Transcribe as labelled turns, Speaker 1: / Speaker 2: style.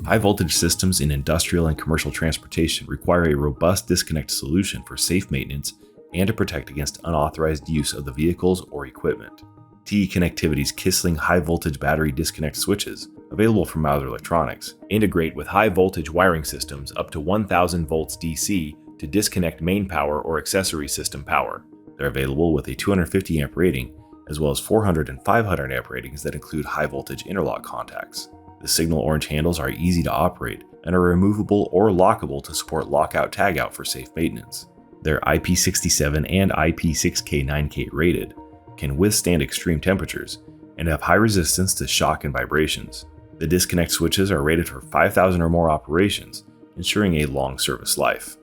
Speaker 1: High voltage systems in industrial and commercial transportation require a robust disconnect solution for safe maintenance and to protect against unauthorized use of the vehicles or equipment. TE Connectivity's KISSLING High Voltage battery disconnect switches, available from Mouser Electronics, integrate with high voltage wiring systems up to 1000 volts DC to disconnect main power or accessory system power. They're available with a 250 amp rating, as well as 400 and 500 amp ratings that include high voltage interlock contacts. The signal orange handles are easy to operate and are removable or lockable to support lockout-tagout for safe maintenance. They're IP67 and IP6K9K rated, can withstand extreme temperatures, and have high resistance to shock and vibrations. The disconnect switches are rated for 5,000 or more operations, ensuring a long service life.